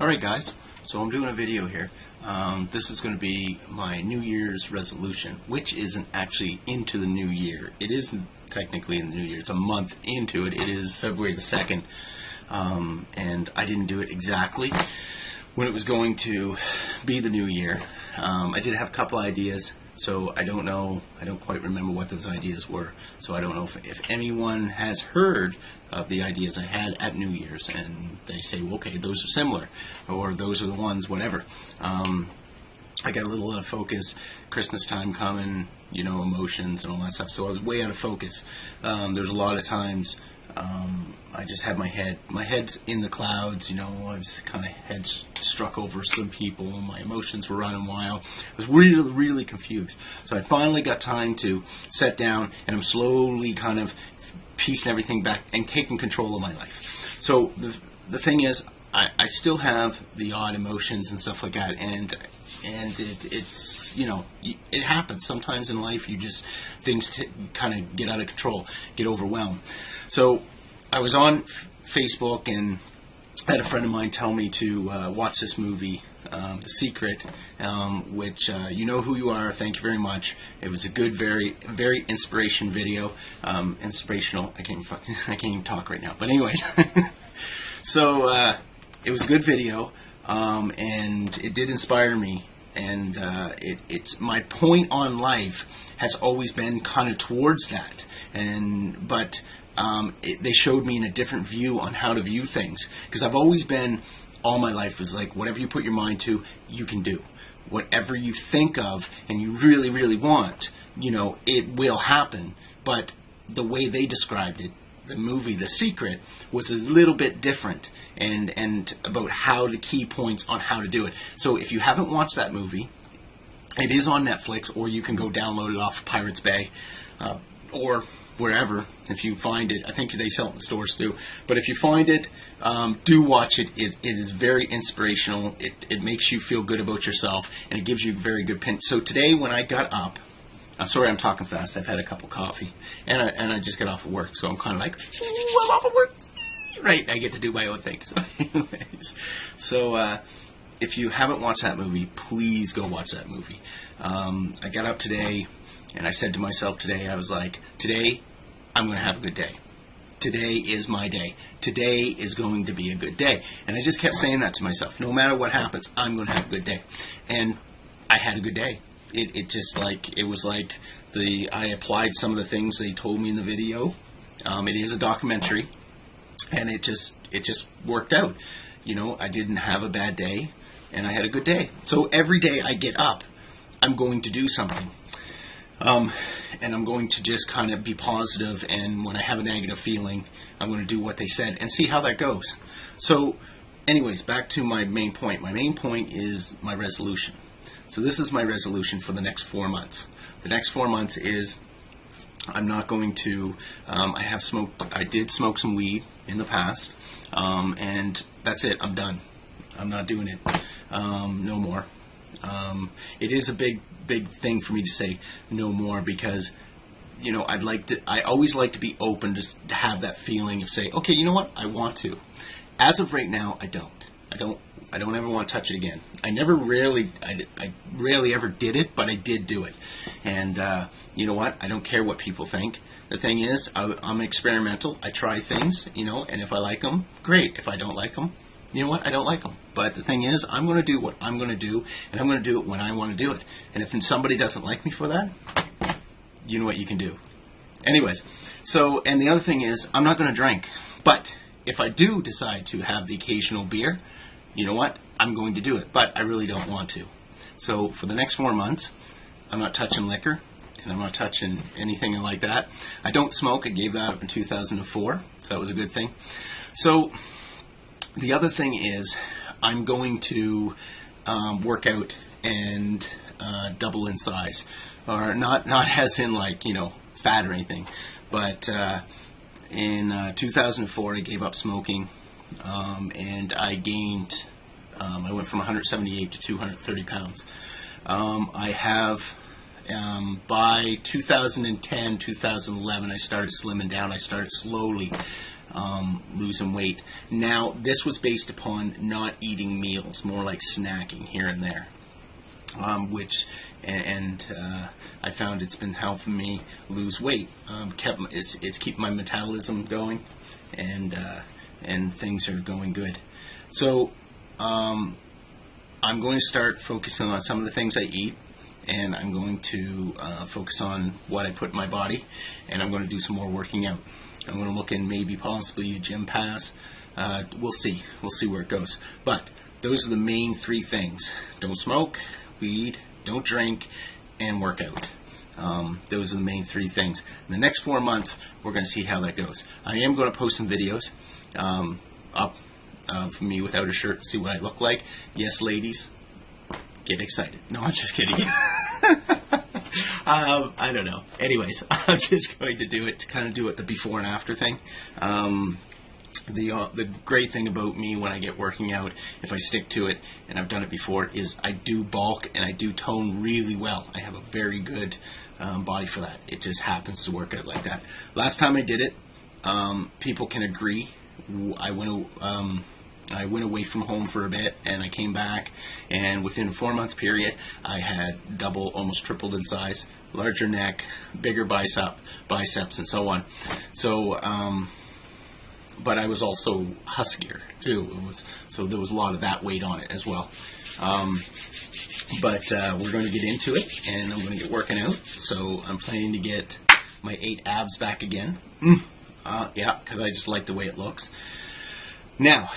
Alright guys, so I'm doing a video here. This is going to be my New Year's resolution, which isn't actually into the new year. It isn't technically in the new year. It's a month into it. It is February the 2nd, and I didn't do it exactly when it was going to be the new year. I did have a couple ideas, so I don't know, I don't quite remember what those ideas were, so I don't know if anyone has heard of the ideas I had at New Year's, and they say, well, okay, those are similar, or those are the ones, whatever. I got a little out of focus, Christmas time coming, you know, emotions and all that stuff, so I was way out of focus. There's a lot of times I just had my head's in the clouds, you know, I was kind of head struck over some people, my emotions were running wild. I was really, really confused. So I finally got time to sit down, and I'm slowly kind of piecing everything back and taking control of my life. So the thing is, I still have the odd emotions and stuff like that, and it's, you know, it happens sometimes in life. You just, things kind of get out of control, get overwhelmed. So I was on Facebook and I had a friend of mine tell me to watch this movie, The Secret, which you know who you are. Thank you very much. It was a good, very, very inspirational video. Inspirational. I can't even talk right now. But anyways, so it was a good video, and it did inspire me. And it's my point on life has always been kind of towards that, but they showed me in a different view on how to view things, because I've always been, all my life was like, whatever you put your mind to, you can do. Whatever you think of and you really, really want, you know, it will happen. But the way they described it, the movie The Secret, was a little bit different, and about how the key points on how to do it. So if you haven't watched that movie, it is on Netflix, or you can go download it off Pirates Bay, or wherever, if you find it. I think they sell it in stores too. But if you find it, do watch it. It is very inspirational. It makes you feel good about yourself, and it gives you a very good pinch. So today when I got up, I'm sorry I'm talking fast, I've had a cup of coffee, and I just got off of work, so I'm kind of like, ooh, I'm off of work, right, I get to do my own thing. So anyways, so if you haven't watched that movie, please go watch that movie. I got up today, and I said to myself today, I was like, today I'm going to have a good day. Today is my day. Today is going to be a good day. And I just kept saying that to myself. No matter what happens, I'm going to have a good day. And I had a good day. It just like, it was like I applied some of the things they told me in the video. It is a documentary, and it just worked out. You know, I didn't have a bad day, and I had a good day. So every day I get up, I'm going to do something. And I'm going to just kind of be positive, and when I have a negative feeling, I'm going to do what they said and see how that goes. So anyways, back to my main point. My main point is my resolution. So this is my resolution for the next 4 months. The next 4 months is I'm not going to, I did smoke some weed in the past, and that's it, I'm done. I'm not doing it, no more. It is a big thing for me to say no more, because, you know, I always like to be open to have that feeling of say, okay, you know what, I want to. As of right now, I don't ever want to touch it again. I rarely ever did it, but I did do it. And you know what? I don't care what people think. The thing is, I'm experimental. I try things, you know, and if I like them, great. If I don't like them, you know what? I don't like them. But the thing is, I'm going to do what I'm going to do, and I'm going to do it when I want to do it. And if somebody doesn't like me for that, you know what you can do. Anyways, so, and the other thing is, I'm not going to drink. But if I do decide to have the occasional beer, you know what? I'm going to do it, but I really don't want to. So for the next 4 months, I'm not touching liquor, and I'm not touching anything like that. I don't smoke. I gave that up in 2004, so that was a good thing. So the other thing is, I'm going to work out and double in size, or not as in like, you know, fat or anything, but in 2004 I gave up smoking. And I gained, I went from 178 to 230 pounds. I have, by 2010, 2011, I started slimming down. I started slowly losing weight. Now, this was based upon not eating meals, more like snacking here and there. I found it's been helping me lose weight. It's keeping my metabolism going, and things are going good. So I'm going to start focusing on some of the things I eat, and I'm going to focus on what I put in my body, and I'm going to do some more working out. I'm going to look in maybe possibly a gym pass. We'll see where it goes. But those are the main three things: don't smoke weed, don't drink, and work out. Those are the main three things. In the next 4 months, we're going to see how that goes. I am going to post some videos up of me without a shirt to see what I look like. Yes, ladies, get excited. No, I'm just kidding. I don't know. Anyways, I'm just going to do it to kind of do it the before and after thing. The great thing about me when I get working out, if I stick to it, and I've done it before, is I do bulk and I do tone really well. I have a very good body for that. It just happens to work out like that. Last time I did it, people can agree. I went away from home for a bit, and I came back, and within a 4-month period, I had double, almost tripled in size, larger neck, bigger biceps, and so on. So, but I was also huskier too. So there was a lot of that weight on it as well. But we're going to get into it, and I'm going to get working out. So I'm planning to get my 8 abs back again. Yeah, because I just like the way it looks. Now,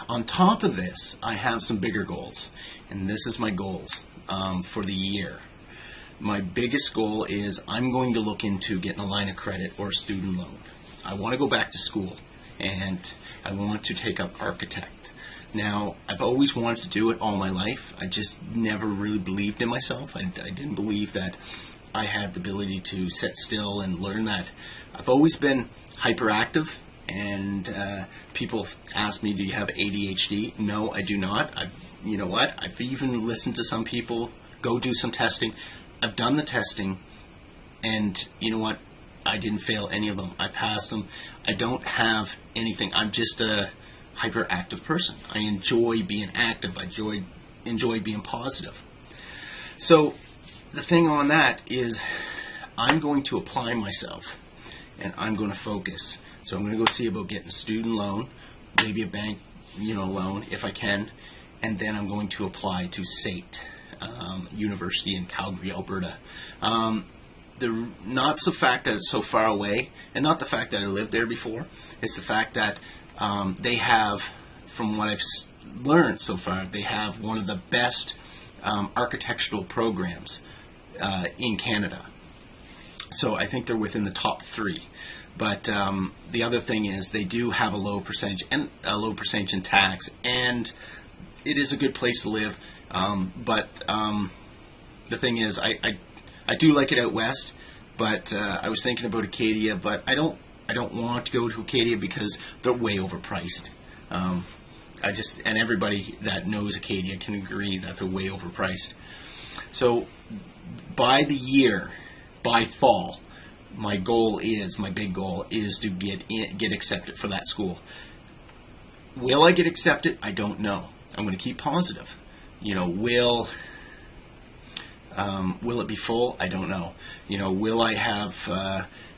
on top of this, I have some bigger goals, and this is my goals for the year. My biggest goal is I'm going to look into getting a line of credit or a student loan. I want to go back to school, and I want to take up architect. Now, I've always wanted to do it all my life. I just never really believed in myself. I didn't believe that I had the ability to sit still and learn that. I've always been hyperactive, and people ask me, do you have ADHD? No, I do not. You know what? I've even listened to some people go do some testing. I've done the testing, and you know what? I didn't fail any of them. I passed them. I don't have anything. I'm just a hyperactive person. I enjoy being active. I enjoy being positive. So the thing on that is I'm going to apply myself, and I'm going to focus. So I'm going to go see about getting a student loan, maybe a bank, loan if I can, and then I'm going to apply to SAIT, University in Calgary, Alberta. Not the fact that it's so far away, and not the fact that I lived there before. It's the fact that they have, from what I've learned so far, they have one of the best architectural programs in Canada. So I think they're within the top 3. But the other thing is they do have a low percentage in tax, and it is a good place to live. But the thing is, I do like it out west, but I was thinking about Acadia, but I don't want to go to Acadia because they're way overpriced. And everybody that knows Acadia can agree that they're way overpriced. So by fall, my big goal is to get accepted for that school. Will I get accepted? I don't know. I'm going to keep positive. Will it be full? I don't know. Will I have?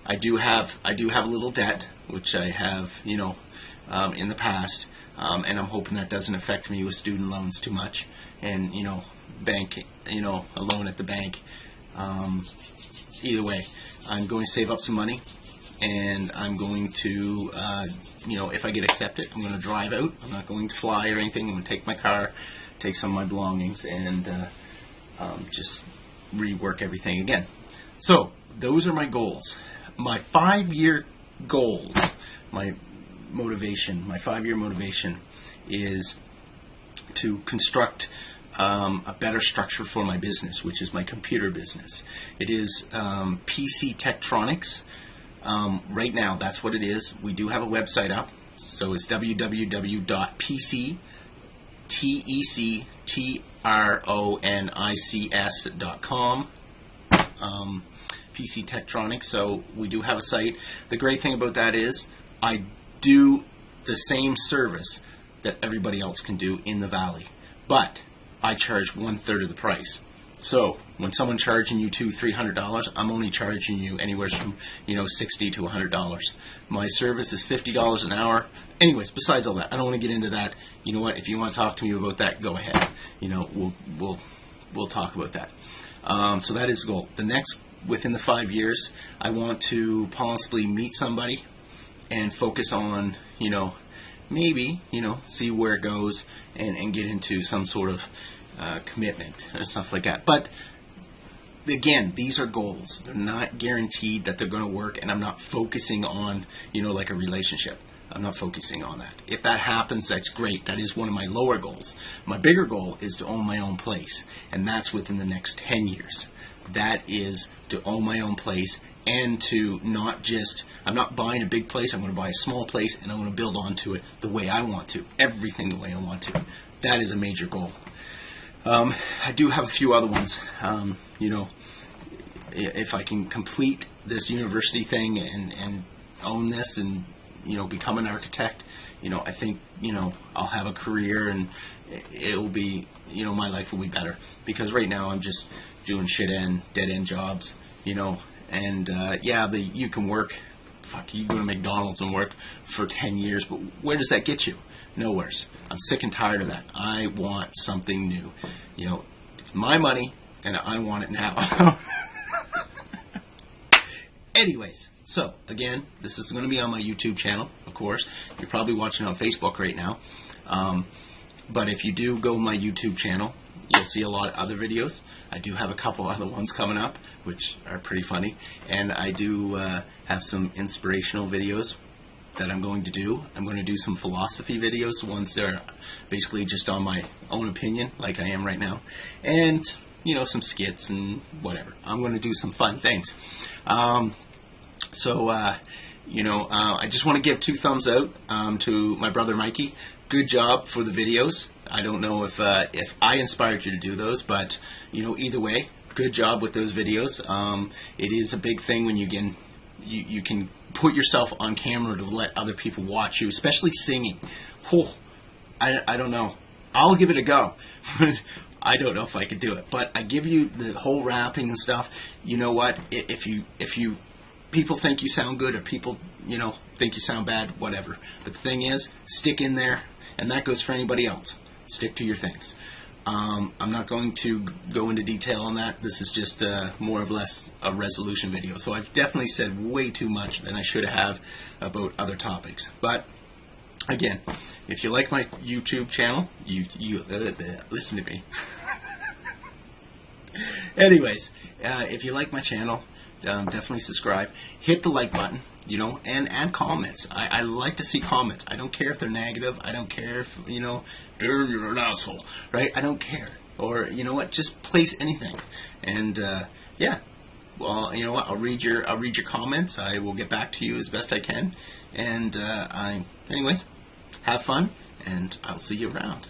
I do have a little debt, which I have, in the past, and I'm hoping that doesn't affect me with student loans too much. And bank, a loan at the bank. Either way, I'm going to save up some money, and I'm going to, if I get accepted, I'm going to drive out. I'm not going to fly or anything. I'm going to take my car, take some of my belongings, and just rework everything again. So those are my goals. My 5-year goals, my 5-year motivation is to construct a better structure for my business, which is my computer business. It is PC Tektronics. Right now, that's what it is. We do have a website up, so it's www.pctektronics.com. PC Tektronics. So we do have a site. The great thing about that is I do the same service that everybody else can do in the valley, but I charge 1/3 of the price. So when someone charging you $200-300, I'm only charging you anywhere from $60 to $100. My service is $50 an hour. Anyways, besides all that, I don't want to get into that. You know what? If you want to talk to me about that, go ahead. We'll talk about that. So that is the goal. The next, within the 5 years, I want to possibly meet somebody and focus on maybe see where it goes and get into some sort of commitment or stuff like that. But again, these are goals. They're not guaranteed that they're going to work, and I'm not focusing on like a relationship. I'm not focusing on that. If that happens, that's great. That is one of my lower goals. My bigger goal is to own my own place, and that's within the next 10 years. That is to own my own place, and to not just, I'm not buying a big place, I'm going to buy a small place, and I'm going to build onto it the way I want to. Everything the way I want to. That is a major goal. I do have a few other ones. If I can complete this university thing and own this and become an architect, I think I'll have a career, and it'll be my life will be better, because right now I'm just doing dead end jobs, and you can work. Fuck, you go to McDonald's and work for 10 years, but where does that get you? Nowheres. I'm sick and tired of that. I want something new. It's my money, and I want it now. Anyways, so again, this is going to be on my YouTube channel, of course. You're probably watching on Facebook right now. But if you do go to my YouTube channel, you'll see a lot of other videos. I do have a couple other ones coming up, which are pretty funny. And I do have some inspirational videos that I'm going to do. I'm going to do some philosophy videos, ones that are basically just on my own opinion, like I am right now. And, some skits and whatever. I'm going to do some fun things. I just want to give 2 thumbs out to my brother Mikey. Good job for the videos. I don't know if I inspired you to do those, but either way, good job with those videos. It is a big thing when you can put yourself on camera to let other people watch you, especially singing. I don't know. I'll give it a go. I don't know if I could do it, but I give you the whole rapping and stuff. You know what? If you people think you sound good, or people think you sound bad, whatever. But the thing is, stick in there, and that goes for anybody else. Stick to your things. I'm not going to go into detail on that. This is just more or less a resolution video. So I've definitely said way too much than I should have about other topics. But again, if you like my YouTube channel, you listen to me. Anyways, if you like my channel, definitely subscribe. Hit the like button. And add comments. I like to see comments. I don't care if they're negative. I don't care if, Darren, you're an asshole, right? I don't care. Or, just place anything. And, well, you know what? I'll read your comments. I will get back to you as best I can. And, anyways, have fun, and I'll see you around.